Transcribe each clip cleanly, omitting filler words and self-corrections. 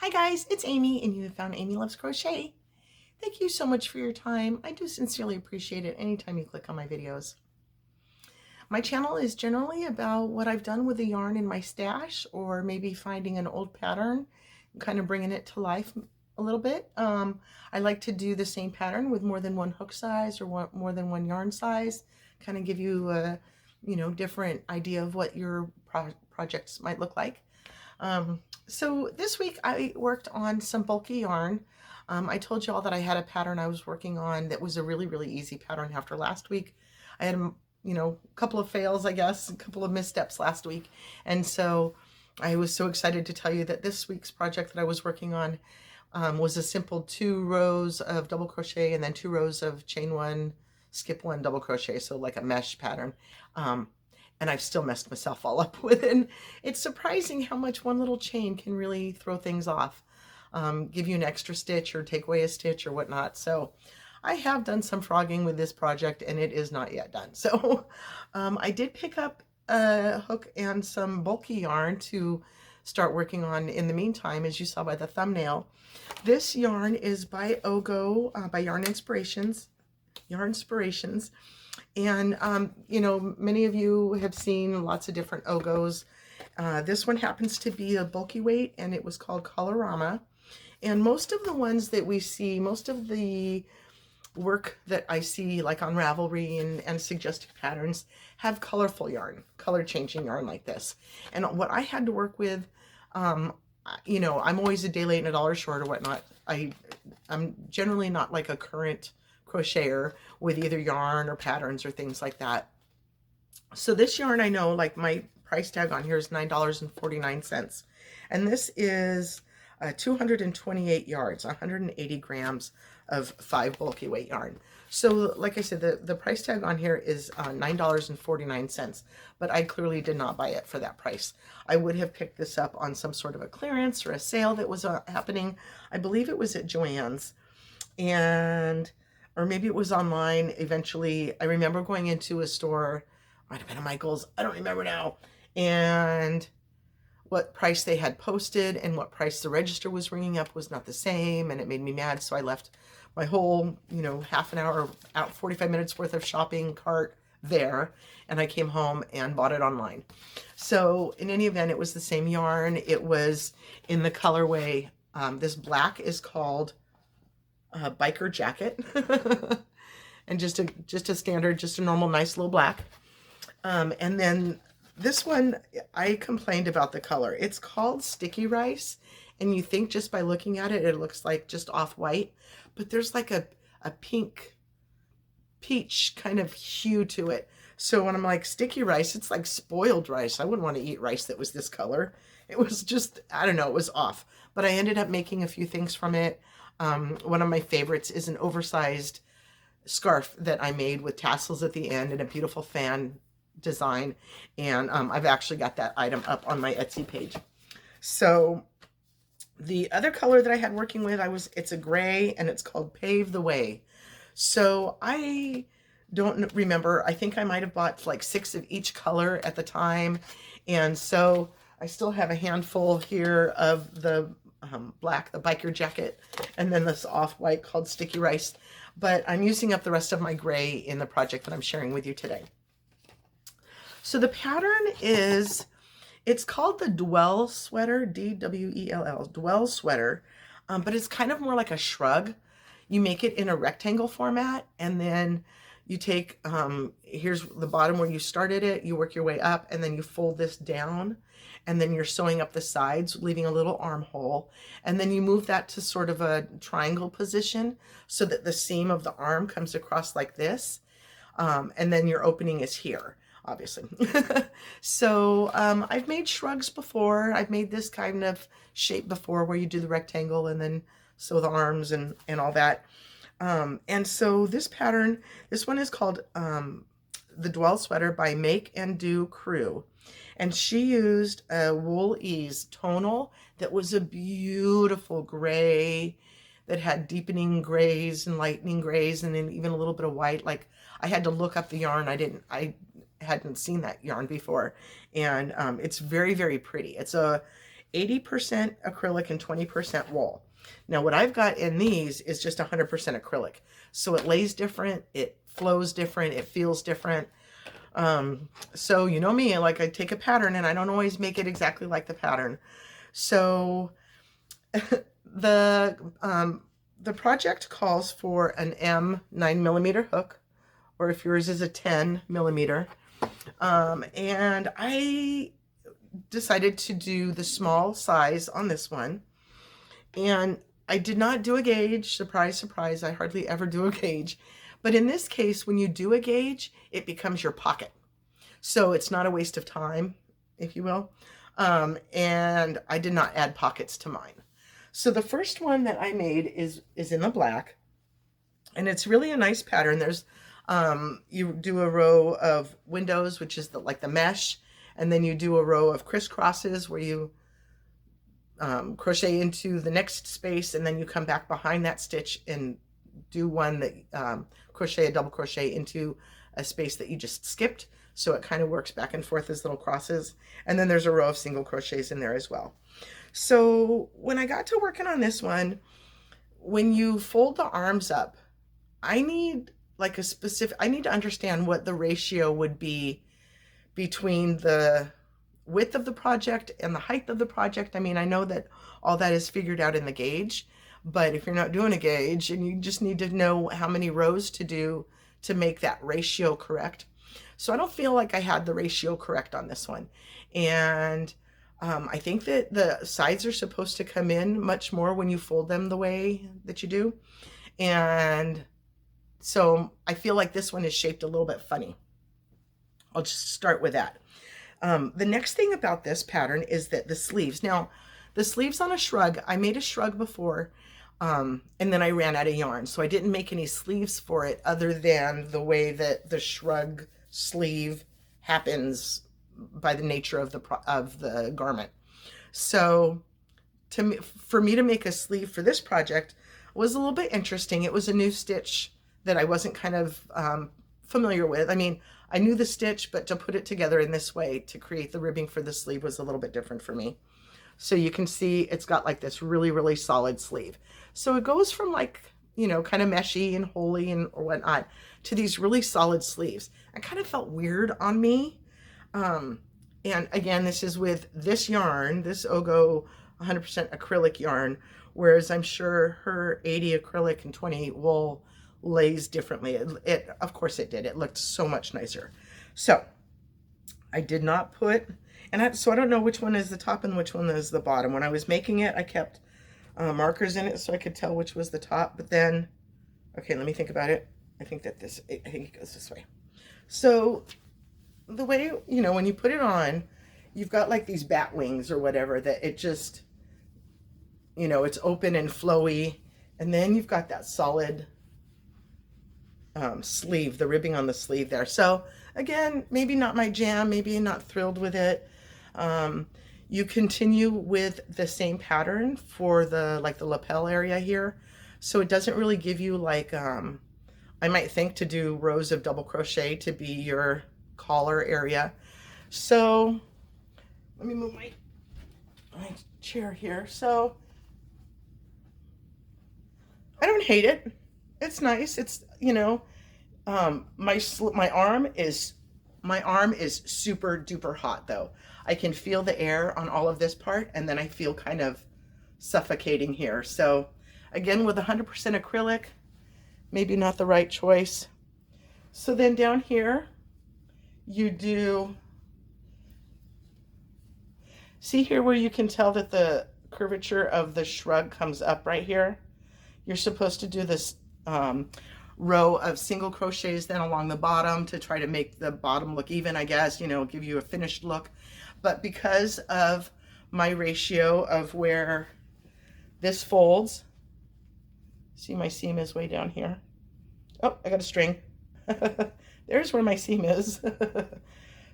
Hi guys, it's Amy and you have found Amy Loves Crochet. Thank you so much for your time. I do sincerely appreciate it anytime you click on my videos. My channel is generally about what I've done with the yarn in my stash, or maybe finding an old pattern and kind of bringing it to life a little bit. I like to do the same pattern with more than one hook size or more than one yarn size, kind of give you a different idea of what your projects might look like. So this week I worked on some bulky yarn. I told you all that I had a pattern I was working on that was a really easy pattern after last week. I had a couple of fails, I guess, a couple of missteps last week. And so I was so excited to tell you that this week's project that I was working on was a simple 2 rows of double crochet and then 2 rows of chain 1, skip 1 double crochet. So like a mesh pattern. And I've still messed myself all up with it. And it's surprising how much one little chain can really throw things off, give you an extra stitch or take away a stitch or whatnot. So I have done some frogging with this project and it is not yet done. So I did pick up a hook and some bulky yarn to start working on in the meantime, as you saw by the thumbnail. This yarn is by Ogo, by Yarn Inspirations. And, many of you have seen lots of different Ogos. This one happens to be a bulky weight, and it was called Colorama. And most of the ones that we see, most of the work that I see, like on Ravelry and suggested patterns, have colorful yarn, color changing yarn like this. And what I had to work with, I'm always a day late and a dollar short or whatnot. I'm generally not like a current crocheter with either yarn or patterns or things like that. So this yarn, I know, like my price tag on here is $9.49, and this is 228 yards, 180 grams of 5 bulky weight yarn. So like I said, the price tag on here is $9.49, but I clearly did not buy it for that price. I would have picked this up on some sort of a clearance or a sale that was happening. I believe it was at Joann's, or maybe it was online eventually. I remember going into a store, might have been a Michael's, I don't remember now, and what price they had posted and what price the register was ringing up was not the same, and it made me mad. So I left my whole, half an hour out, 45 minutes worth of shopping cart there, and I came home and bought it online. So in any event, it was the same yarn. It was in the colorway. This black is called biker jacket, and just a standard, just a normal nice little black. And then this one, I complained about the color. It's called sticky rice, and you think just by looking at it, it looks like just off-white, but there's like a pink peach kind of hue to it. So when I'm like sticky rice, it's like spoiled rice. I wouldn't want to eat rice that was this color. It was just, I don't know, it was off. But I ended up making a few things from it. One of my favorites is an oversized scarf that I made with tassels at the end and a beautiful fan design. And I've actually got that item up on my Etsy page. So the other color that I had working with, it's a gray, and it's called Pave the Way. So I don't remember. I think I might have bought like 6 of each color at the time. And so I still have a handful here of the black, the biker jacket, and then this off-white called sticky rice. But I'm using up the rest of my gray in the project that I'm sharing with you today. So the pattern is, it's called the Dwell Sweater, D-W-E-L-L, Dwell Sweater, but it's kind of more like a shrug. You make it in a rectangle format, and then you take, here's the bottom where you started it, you work your way up, and then you fold this down, and then you're sewing up the sides, leaving a little armhole, and then you move that to sort of a triangle position so that the seam of the arm comes across like this, and then your opening is here, obviously. So I've made shrugs before. I've made this kind of shape before where you do the rectangle and then sew the arms and all that. And so this pattern, this one is called the Dwell Sweater by Make and Do Crew. And she used a Wool Ease tonal that was a beautiful gray that had deepening grays and lightening grays and then even a little bit of white. Like, I had to look up the yarn. I hadn't seen that yarn before. And it's very pretty. 80% acrylic and 20% wool. Now what I've got in these is just 100% acrylic. So it lays different, it flows different, it feels different. So you know me, like I take a pattern and I don't always make it exactly like the pattern. So the project calls for an M 9mm hook, or if yours is a 10mm. And I decided to do the small size on this one. And I did not do a gauge. Surprise, surprise, I hardly ever do a gauge. But in this case, when you do a gauge, it becomes your pocket. So it's not a waste of time, if you will. And I did not add pockets to mine. So the first one that I made is in the black. And it's really a nice pattern. There's, you do a row of windows, which is like the mesh. And then you do a row of crisscrosses where you crochet into the next space, and then you come back behind that stitch and do one that crochet a double crochet into a space that you just skipped, so it kind of works back and forth as little crosses. And then there's a row of single crochets in there as well. So when I got to working on this one, when you fold the arms up, I need like a specific, I need to understand what the ratio would be between the width of the project and the height of the project. I mean, I know that all that is figured out in the gauge, but if you're not doing a gauge and you just need to know how many rows to do to make that ratio correct. So I don't feel like I had the ratio correct on this one. And I think that the sides are supposed to come in much more when you fold them the way that you do. And so I feel like this one is shaped a little bit funny. I'll just start with that. The next thing about this pattern is that the sleeves. Now, the sleeves on a shrug, I made a shrug before, and then I ran out of yarn. So I didn't make any sleeves for it other than the way that the shrug sleeve happens by the nature of the garment. So for me to make a sleeve for this project was a little bit interesting. It was a new stitch that I wasn't kind of familiar with. I mean, I knew the stitch, but to put it together in this way to create the ribbing for the sleeve was a little bit different for me. So you can see it's got like this really, really solid sleeve. So it goes from like, you know, kind of meshy and holey and or whatnot to these really solid sleeves. It kind of felt weird on me. And again, this is with this yarn, this Ogo 100% acrylic yarn, whereas I'm sure her 80 acrylic and 20 wool lays differently. It of course it did. It looked so much nicer. So I did not put, so I don't know which one is the top and which one is the bottom. When I was making it, I kept markers in it so I could tell which was the top, but then, okay, let me think about it. I think it goes this way. So the way, you know, when you put it on, you've got like these bat wings or whatever that it just, you know, it's open and flowy. And then you've got that solid sleeve, the ribbing on the sleeve there. So again, maybe not my jam, maybe not thrilled with it. You continue with the same pattern for the lapel area here. So it doesn't really give you like, I might think to do rows of double crochet to be your collar area. So let me move my chair here. So I don't hate it. It's nice. It's, you know, my arm is super duper hot though. I can feel the air on all of this part, and then I feel kind of suffocating here. So again, with 100% acrylic, maybe not the right choice. So then down here, you do, see here where you can tell that the curvature of the shrug comes up right here? You're supposed to do this row of single crochets then along the bottom to try to make the bottom look even, I guess, you know, give you a finished look. But because of my ratio of where this folds, see my seam is way down here. Oh, I got a string. There's where my seam is.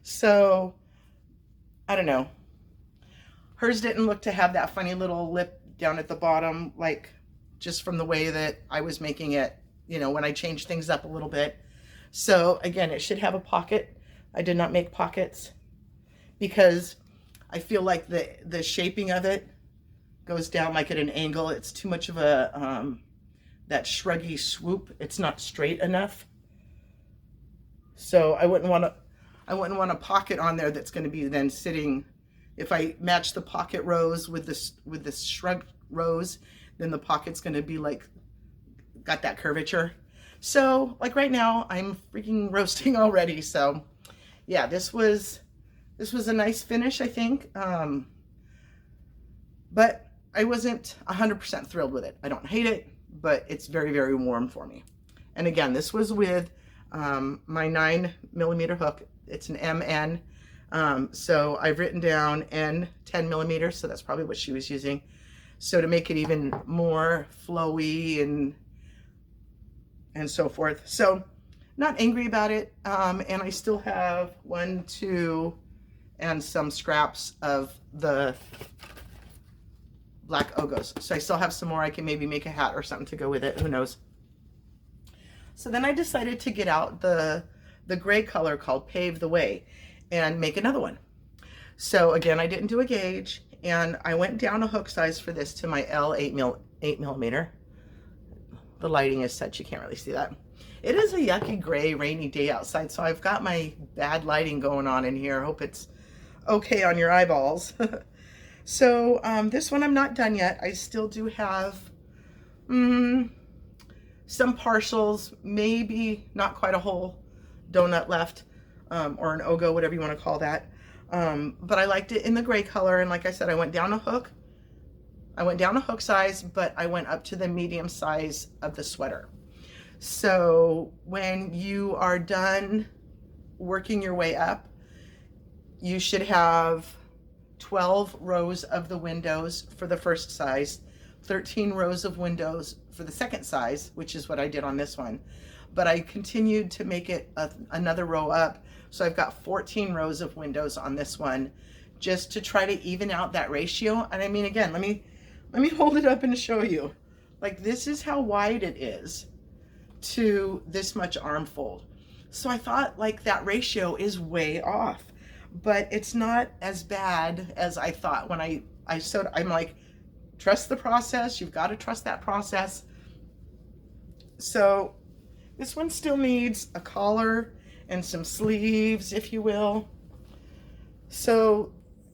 So, I don't know. Hers didn't look to have that funny little lip down at the bottom, like just from the way that I was making it, you know, when I changed things up a little bit. So again, it should have a pocket. I did not make pockets because I feel like the shaping of it goes down like at an angle. It's too much of a that shruggy swoop. It's not straight enough. So I wouldn't want a pocket on there that's going to be then sitting. If I match the pocket rows with this shrug rows, then the pocket's going to be like got that curvature. So like right now I'm freaking roasting already. So yeah, this was a nice finish, I think. But I wasn't 100% thrilled with it. I don't hate it, but it's very, very warm for me. And again, this was with my 9mm hook. It's an MN. So I've written down N 10mm, so that's probably what she was using. So to make it even more flowy and so forth. So not angry about it. And I still have 1, 2, and some scraps of the black Ogos. So I still have some more. I can maybe make a hat or something to go with it. Who knows? So then I decided to get out the gray color called Pave the Way and make another one. So again, I didn't do a gauge, and I went down a hook size for this to my L 8mm. The lighting is such you can't really see that. It is a yucky gray rainy day outside, so I've got my bad lighting going on in here. Hope it's okay on your eyeballs. So this one I'm not done yet. I still do have some partials, maybe not quite a whole donut left, or an Ogo, whatever you want to call that. But I liked it in the gray color, and like I said, I went down a hook. I went down a hook size, but I went up to the medium size of the sweater. So when you are done working your way up, you should have 12 rows of the windows for the first size, 13 rows of windows for the second size, which is what I did on this one. But I continued to make it another row up. So I've got 14 rows of windows on this one, just to try to even out that ratio. And I mean, again, let me hold it up and show you. Like, this is how wide it is to this much arm fold. So I thought like that ratio is way off, but it's not as bad as I thought when I sewed. I'm like, trust the process. You've got to trust that process. So this one still needs a collar and some sleeves, if you will. So,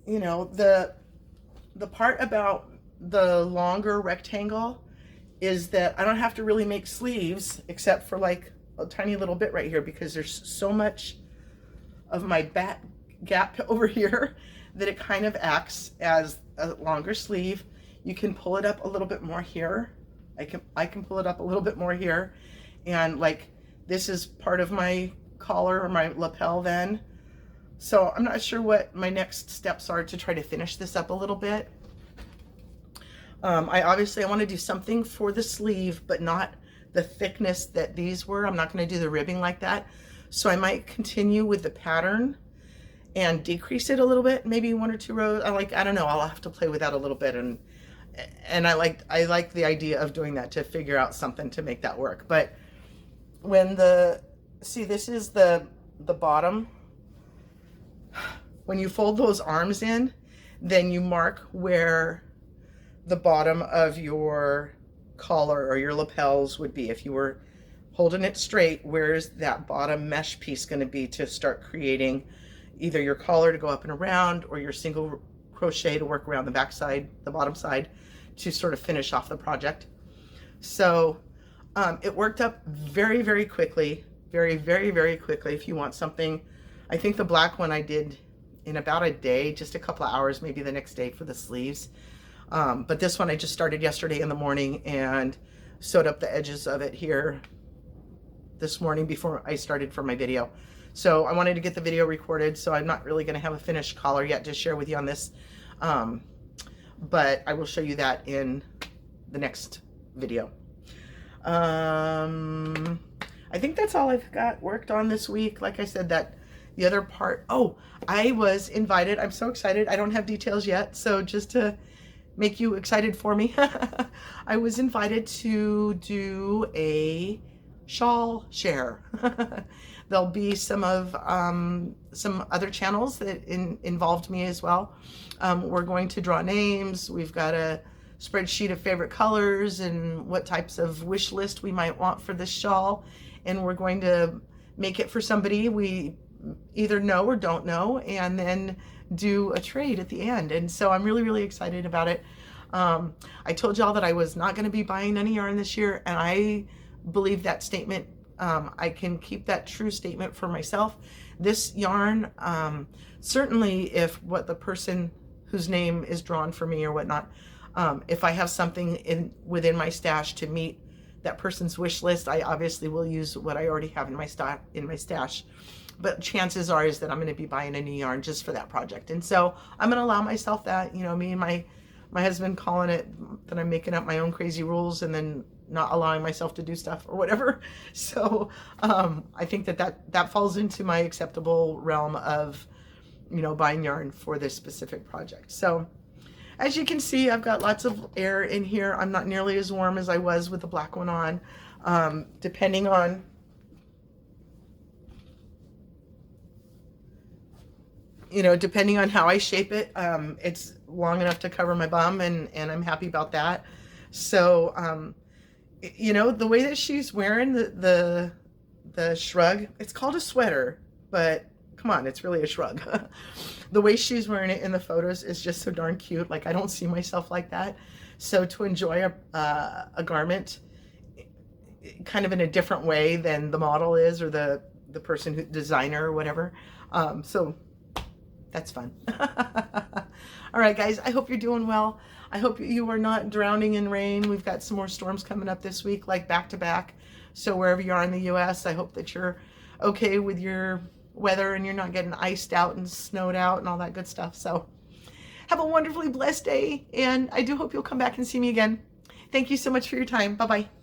you know, the part about the longer rectangle is that I don't have to really make sleeves except for like a tiny little bit right here, because there's so much of my back gap over here that it kind of acts as a longer sleeve. You can pull it up a little bit more here. I can pull it up a little bit more here, and like this is part of my collar or my lapel then. So I'm not sure what my next steps are to try to finish this up a little bit. I want to do something for the sleeve, but not the thickness that these were. I'm not going to do the ribbing like that. So I might continue with the pattern and decrease it a little bit, maybe 1 or 2 rows. I don't know. I'll have to play with that a little bit, and I like the idea of doing that to figure out something to make that work. But when see, this is the bottom. When you fold those arms in, then you mark where the bottom of your collar or your lapels would be. If you were holding it straight, where's that bottom mesh piece going to be to start creating either your collar to go up and around, or your single crochet to work around the back side, the bottom side, to sort of finish off the project. So it worked up very, very quickly, very, very, very quickly. If you want something, I think the black one I did in about a day, just a couple of hours, maybe the next day for the sleeves. But this one I just started yesterday in the morning and sewed up the edges of it here this morning before I started for my video. So I wanted to get the video recorded, so I'm not really going to have a finished collar yet to share with you on this. But I will show you that in the next video. I think that's all I've got worked on this week. Like I said, that the other part, oh, I was invited. I'm so excited. I don't have details yet, so just to make you excited for me, I was invited to do a shawl share. There'll be some other channels that involved me as well. We're going to draw names. We've got a spreadsheet of favorite colors and what types of wish list we might want for this shawl. And we're going to make it for somebody we either know or don't know, and then do a trade at the end. And so I'm really, really excited about it. I told y'all that I was not going to be buying any yarn this year, and I believe that statement. I can keep that true statement for myself. This yarn, certainly if what the person whose name is drawn for me or whatnot, if I have something within my stash to meet that person's wish list, I obviously will use what I already have in my stash. But chances are is that I'm going to be buying a new yarn just for that project. And so I'm going to allow myself that, you know, me and my husband calling it that I'm making up my own crazy rules and then not allowing myself to do stuff or whatever. So I think that falls into my acceptable realm of, you know, buying yarn for this specific project. So as you can see, I've got lots of air in here. I'm not nearly as warm as I was with the black one on. Depending on how I shape it, it's long enough to cover my bum, and I'm happy about that. So, you know, the way that she's wearing the shrug, it's called a sweater, but come on, it's really a shrug. The way she's wearing it in the photos is just so darn cute. Like, I don't see myself like that. So to enjoy a garment kind of in a different way than the model is, or the person designer or whatever. So that's fun. All right, guys, I hope you're doing well. I hope you are not drowning in rain. We've got some more storms coming up this week, like back to back. So wherever you are in the US, I hope that you're okay with your weather and you're not getting iced out and snowed out and all that good stuff. So have a wonderfully blessed day, and I do hope you'll come back and see me again. Thank you so much for your time. Bye-bye.